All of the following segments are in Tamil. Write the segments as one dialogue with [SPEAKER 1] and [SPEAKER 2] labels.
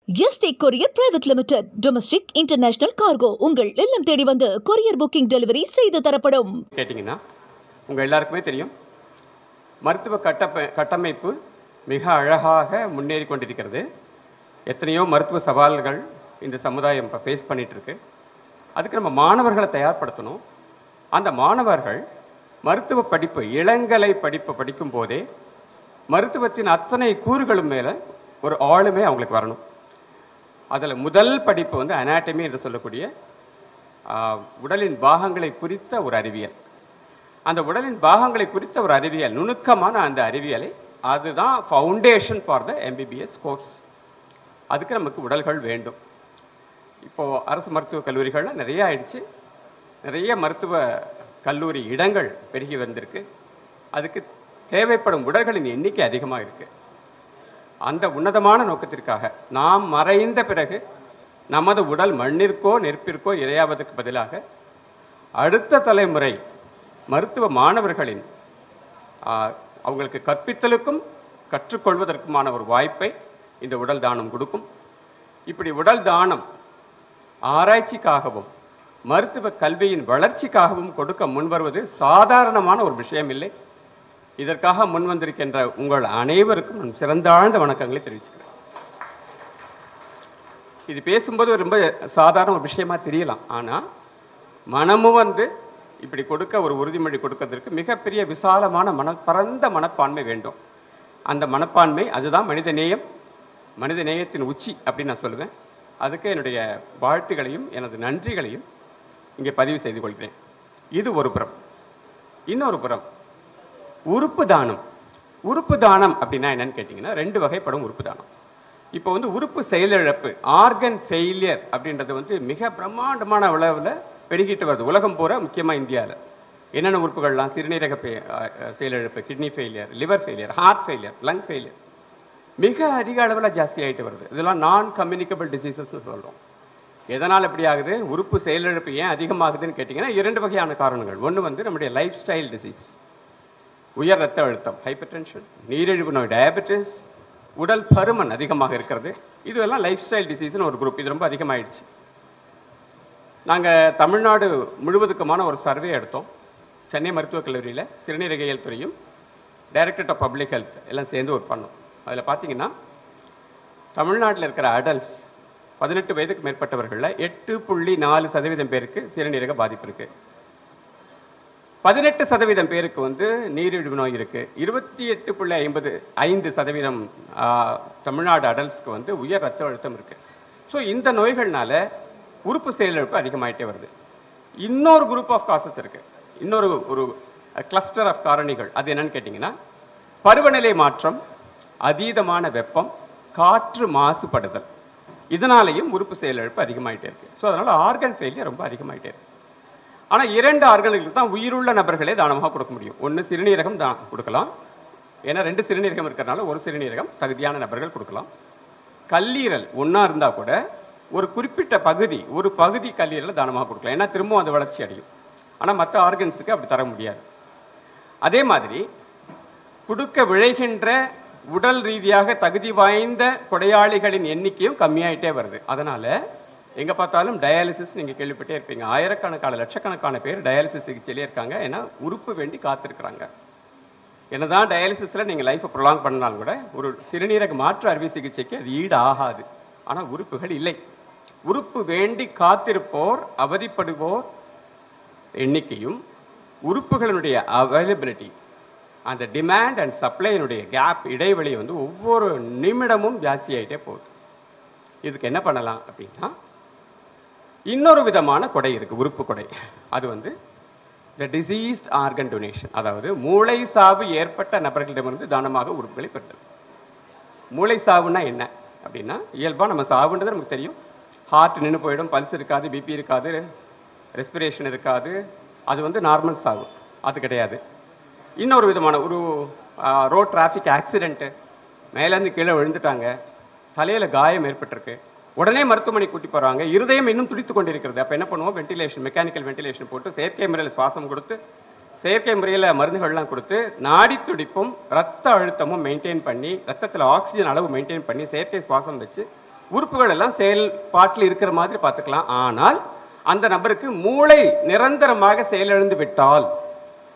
[SPEAKER 1] Yesterday courier private limited domestic international cargo உங்கள் இல்லம் தேடி வந்து கொரியர் புக்கிங் டெலிவரி செய்து தரப்படும்.
[SPEAKER 2] கேட்டிங்கன்னா உங்கள் எல்லாருக்குமே தெரியும், மருத்துவ கட்டமைப்பு மிக அழகாக முன்னேறி கொண்டிருக்கிறது. எத்தனையோ மருத்துவ சவால்கள் இந்த சமுதாயம் இப்போ ஃபேஸ் பண்ணிட்டு இருக்கு. அதுக்கு நம்ம மாணவர்களை தயார்படுத்தணும். அந்த மாணவர்கள் மருத்துவ படிப்பு, இளங்கலை படிப்பை படிக்கும் போதே மருத்துவத்தின் அத்தனை கூறுகளும் மேலே ஒரு ஆளுமே அவங்களுக்கு வரணும். அதில் முதல் படிப்பு வந்து அனாட்டமி என்று சொல்லக்கூடிய உடலின் பாகங்களை குறித்த ஒரு அறிவியல். அந்த உடலின் பாகங்களை குறித்த ஒரு அறிவியல், நுணுக்கமான அந்த அறிவியலை, அதுதான் foundation for the MBBS course. அதுக்கு நமக்கு உடல்கள் வேண்டும். இப்போது அரசு மருத்துவக் கல்லூரிகள்லாம் நிறைய ஆயிடுச்சு. நிறைய மருத்துவ கல்லூரி இடங்கள் பெருகி வந்திருக்கு. அதுக்கு தேவைப்படும் உடல்களின் எண்ணிக்கை அதிகமாக இருக்குது. அந்த உன்னதமான நோக்கத்திற்காக நாம் மறைந்த பிறகு நமது உடல் மண்ணிற்கோ நெருப்பிற்கோ இரையாவதற்கு பதிலாக அடுத்த தலைமுறை மருத்துவ மாணவர்களின் அவங்களுக்கு கற்பித்தலுக்கும் கற்றுக்கொள்வதற்குமான ஒரு வாய்ப்பை இந்த உடல் தானம் கொடுக்கும். இப்படி உடல் தானம் ஆராய்ச்சிக்காகவும் மருத்துவ கல்வியின் வளர்ச்சிக்காகவும் கொடுக்க முன்வருவது சாதாரணமான ஒரு விஷயம் இல்லை. இதற்காக முன்வந்திருக்கின்ற உங்கள் அனைவருக்கும் நான் சிறந்தாழ்ந்த வணக்கங்களை தெரிவிச்சுக்கிறேன். இது பேசும்போது ரொம்ப சாதாரண ஒரு விஷயமா தெரியலாம். ஆனால் மனமும் வந்து இப்படி கொடுக்க ஒரு உறுதிமொழி கொடுக்கறதற்கு மிகப்பெரிய விசாலமான பரந்த மனப்பான்மை வேண்டும். அந்த மனப்பான்மை, அதுதான் மனித நேயம், மனித நேயத்தின் உச்சி அப்படின்னு நான் சொல்லுவேன். அதுக்கு என்னுடைய வாழ்த்துக்களையும் எனது நன்றிகளையும் இங்கே பதிவு செய்து கொள்கிறேன். இது ஒரு புறம். இன்னொரு புறம் உறுப்பு தானம். உறுப்பு தானம் அப்படின்னா என்னன்னு கேட்டிங்கன்னா, ரெண்டு வகைப்படும் உறுப்பு தானம். இப்போ வந்து உறுப்பு செயலிழப்பு, ஆர்கன் ஃபெயிலியர் அப்படின்றது வந்து மிக பிரம்மாண்டமான அளவில் பெருகிட்டு வருது உலகம் பூரா, முக்கியமாக இந்தியாவில். என்னென்ன உறுப்புகள்லாம்? சிறுநீரக செயலிழப்பு, kidney failure, liver failure, heart failure, lung failure மிக அதிக அளவில் ஜாஸ்தி ஆகிட்டு வருது. இதெல்லாம் நான் கம்யூனிகபிள் டிசீசஸ் சொல்கிறோம். எதனால் இப்படி ஆகுது? உறுப்பு செயலிழப்பு ஏன் அதிகமாகுதுன்னு கேட்டிங்கன்னா, இரண்டு வகையான காரணங்கள். ஒன்று வந்து நம்முடைய லைஃப் ஸ்டைல் டிசீஸ், உயர் ரத்த அழுத்தம், ஹைப்பர் டென்ஷன், நீரிழிவு நோய், டயபெட்டிஸ், உடல் பருமன் அதிகமாக இருக்கிறது. இதுவெல்லாம் லைஃப் ஸ்டைல் டிசீஸ்னு ஒரு குரூப். இது ரொம்ப அதிகமாகிடுச்சு. நாங்கள் தமிழ்நாடு முழுவதுக்குமான ஒரு சர்வே எடுத்தோம். சென்னை மருத்துவக் கல்லூரியில் சிறுநீரகியல் துறையும் டைரக்டரேட் ஆஃப் பப்ளிக் ஹெல்த் எல்லாம் சேர்ந்து ஒர்க் பண்ணோம். அதில் பார்த்தீங்கன்னா, தமிழ்நாட்டில் இருக்கிற அடல்ட்ஸ் 18 வயதுக்கு மேற்பட்டவர்களில் 8.4% பேருக்கு சிறுநீரக பாதிப்பு இருக்குது. 18% பேருக்கு வந்து நீரிழிவு நோய் இருக்குது. 28.55% தமிழ்நாடு அடல்ட்ஸ்க்கு வந்து உயர் ரத்த அழுத்தம் இருக்குது. ஸோ இந்த நோய்கள்னால உறுப்பு செயலிழப்பு அதிகமாகிட்டே வருது. இன்னொரு குரூப் ஆஃப் காசஸ் இருக்குது. இன்னொரு ஒரு கிளஸ்டர் ஆஃப் காரணிகள். அது என்னன்னு கேட்டிங்கன்னா, பருவநிலை மாற்றம், அதீதமான வெப்பம், காற்று மாசுபடுதல், இதனாலேயும் உறுப்பு செயலிழப்பு அதிகமாகிட்டே இருக்குது. ஸோ அதனால் ஆர்கன் ஃபெயிலியர் ரொம்ப அதிகமாகிட்டே இருக்குது. ஆனால் 2 ஆர்கன்களுக்கு தான் உயிருள்ள நபர்களே தானமாக கொடுக்க முடியும். ஒன்று சிறுநீரகம் தான் கொடுக்கலாம். ஏன்னா 2 சிறுநீரகம் இருக்கிறனால ஒரு சிறுநீரகம் தகுதியான நபர்கள் கொடுக்கலாம். கல்லீரல் ஒன்றா இருந்தால் கூட ஒரு குறிப்பிட்ட பகுதி, ஒரு பகுதி கல்லீரலை தானமாக கொடுக்கலாம். ஏன்னா திரும்பவும் அது வளர்ச்சி அடையும். ஆனால் மற்ற ஆர்கன்ஸுக்கு அப்படி தர முடியாது. அதே மாதிரி கொடுக்க விழைகின்ற உடல் ரீதியாக தகுதி வாய்ந்த கொடையாளிகளின் எண்ணிக்கையும் கம்மியாயிட்டே வருது. அதனால் எங்கே பார்த்தாலும் டயாலிசிஸ் நீங்கள் கேள்விப்பட்டே இருப்பீங்க. ஆயிரக்கணக்கான லட்சக்கணக்கான பேர் டயாலிசிஸ் சிகிச்சையிலே இருக்காங்க. ஏன்னா உறுப்பு வேண்டி காத்திருக்கிறாங்க. என்னதான் டயாலிசிஸில் நீங்கள் லைஃப்பை ப்ரொலாங் பண்ணாலும் கூட ஒரு சிறுநீரக மாற்று அறுவை சிகிச்சைக்கு அது ஈடு ஆகாது. ஆனால் உறுப்புகள் இல்லை. உறுப்பு வேண்டி காத்திருப்போர், அவதிப்படுவோர் எண்ணிக்கையும் உறுப்புகளினுடைய அவைலபிலிட்டி, அந்த டிமாண்ட் அண்ட் சப்ளையினுடைய கேப், இடைவெளி வந்து ஒவ்வொரு நிமிடமும் ஜாஸ்தியாகிட்டே போகுது. இதுக்கு என்ன பண்ணலாம் அப்படின்னா, இன்னொரு விதமான கொடை இருக்குது, உறுப்பு கொடை. அது வந்து த டிசீஸ்ட் ஆர்கன் டொனேஷன். அதாவது மூளை சாவு ஏற்பட்ட நபர்களிடமிருந்து தானமாக உறுப்புகளை பெறுதல். மூளை சாவுன்னா என்ன அப்படின்னா, இயல்பாக நம்ம சாவுன்றது நமக்கு தெரியும். ஹார்ட் நின்று போயிடும், பல்ஸ் இருக்காது, பிபி இருக்காது, ரெஸ்பிரேஷன் இருக்காது. அது வந்து நார்மல் சாவு. அது கிடையாது. இன்னொரு விதமான ஒரு ரோட் டிராஃபிக் ஆக்சிடென்ட்டு, மேலேருந்து கீழே விழுந்துட்டாங்க, தலையில் காயம் ஏற்பட்டிருக்கு, உடனே மருத்துவமனை கூட்டி போகிறாங்க, இருதயம் இன்னும் துடித்து கொண்டிருக்கிறது. அப்போ என்ன பண்ணுவோம்? வென்டிலேஷன், மெக்கானிக்கல் வென்டிலேஷன் போட்டு செயற்கை முறையில் சுவாசம் கொடுத்து, செயற்கை முறையில் மருந்துகள்லாம் கொடுத்து, நாடி துடிப்பும் ரத்த அழுத்தமும் மெயின்டைன் பண்ணி, ரத்தத்தில் ஆக்சிஜன் அளவு மெயின்டைன் பண்ணி, செயற்கை சுவாசம் வச்சு உறுப்புகள் எல்லாம் செயல்பாட்டில் இருக்கிற மாதிரி பார்த்துக்கலாம். ஆனால் அந்த நபருக்கு மூளை நிரந்தரமாக செயலிழந்து விட்டால்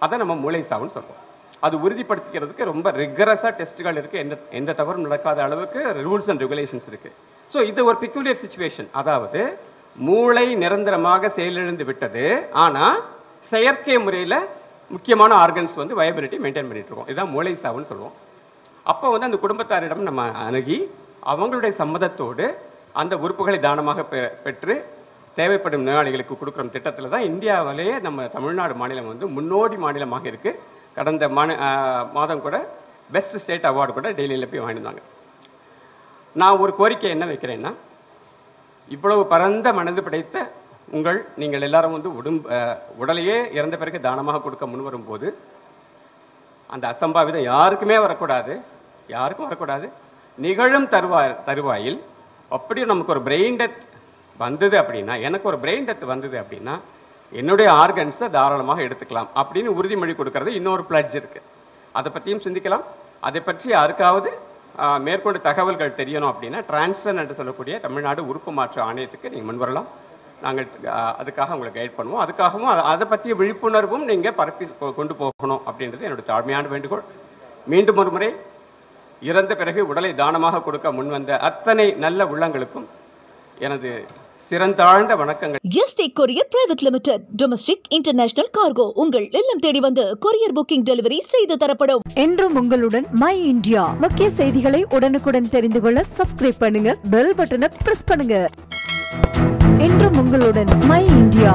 [SPEAKER 2] அதை நம்ம மூளை சாவுன்னு சொல்றோம். அது உறுதிப்படுத்திக்கிறதுக்கு ரொம்ப ரிகரஸாக டெஸ்ட்டுகள் இருக்குது. எந்த தவறும் நடக்காத அளவுக்கு ரூல்ஸ் அண்ட் ரெகுலேஷன்ஸ் இருக்குது. ஸோ இது ஒரு பிக்யூலியர் சிச்சுவேஷன். அதாவது மூளை நிரந்தரமாக செயலிழந்து விட்டது, ஆனால் செயற்கை முறையில் முக்கியமான ஆர்கன்ஸ் வந்து வயபிலிட்டி மெயின்டைன் பண்ணிட்டு இருக்கோம். இதுதான் மூளை சாவுன்னு சொல்லுவோம். அப்போ வந்து அந்த குடும்பத்தாரிடம் நம்ம அணுகி அவங்களுடைய சம்மதத்தோடு அந்த உறுப்புகளை தானமாக பெற்று தேவைப்படும் நோயாளிகளுக்கு கொடுக்குற திட்டத்தில் தான் இந்தியாவிலேயே நம்ம தமிழ்நாடு மாநிலம் வந்து முன்னோடி மாநிலமாக இருக்குது. கடந்த மாதம் கூட பெஸ்ட் ஸ்டேட் அவார்டு கூட டெல்லியில் போய் வாங்கியிருந்தாங்க. நான் ஒரு கோரிக்கை என்ன வைக்கிறேன்னா, இவ்வளவு பரந்த மனது படைத்த நீங்கள் எல்லாரும் வந்து உடலையே இறந்த பிறகு தானமாக கொடுக்க முன்வரும் போது அந்த அசம்பாவிதம் யாருக்கும் வரக்கூடாது. நிகழும் தருவாயில் அப்படி நமக்கு ஒரு பிரெயின் டெத் வந்தது அப்படின்னா, எனக்கு ஒரு பிரெயின் டெத் வந்தது அப்படின்னா என்னுடைய ஆர்கன்ஸை தாராளமாக எடுத்துக்கலாம் அப்படின்னு உறுதிமொழி கொடுக்கறது இன்னொரு பிளட்ஜ் இருக்கு. அதை பற்றியும் சிந்திக்கலாம். அதை பற்றி யாருக்காவது மேற்கொண்டு தகவல்கள் தெரியணும் அப்படின்னா டிரான்ஸ்ஃபர் என்று சொல்லக்கூடிய தமிழ்நாடு உறுப்பு மாற்று ஆணையத்துக்கு நீங்கள் முன்வரலாம். நாங்கள் அதுக்காக உங்களை கைட் பண்ணுவோம். அதுக்காகவும் அதை பற்றிய விழிப்புணர்வும் நீங்கள் பரப்பி கொண்டு போகணும் அப்படின்றது என்னுடைய தாழ்மையான வேண்டுகோள். மீண்டும் ஒரு முறை இறந்த பிறகு உடலை தானமாக கொடுக்க முன்வந்த அத்தனை நல்ல உள்ளங்களுக்கும் எனது சிறந்தாழ்ந்த வணக்கங்கள்.
[SPEAKER 1] ST courier private limited, domestic international cargo உங்கள் இல்லம் தேடி வந்து கொரியர் புக்கிங் டெலிவரி செய்து தரப்படும்.
[SPEAKER 3] என்றும் உங்களுடன் மை இந்தியா. முக்கிய செய்திகளை உடனுக்குடன் தெரிந்து கொள்ள சப்ஸ்கிரைப் பண்ணுங்க, பெல் பட்டனை பிரஸ் பண்ணுங்க. என்றும் உங்களுடன் மை இந்தியா.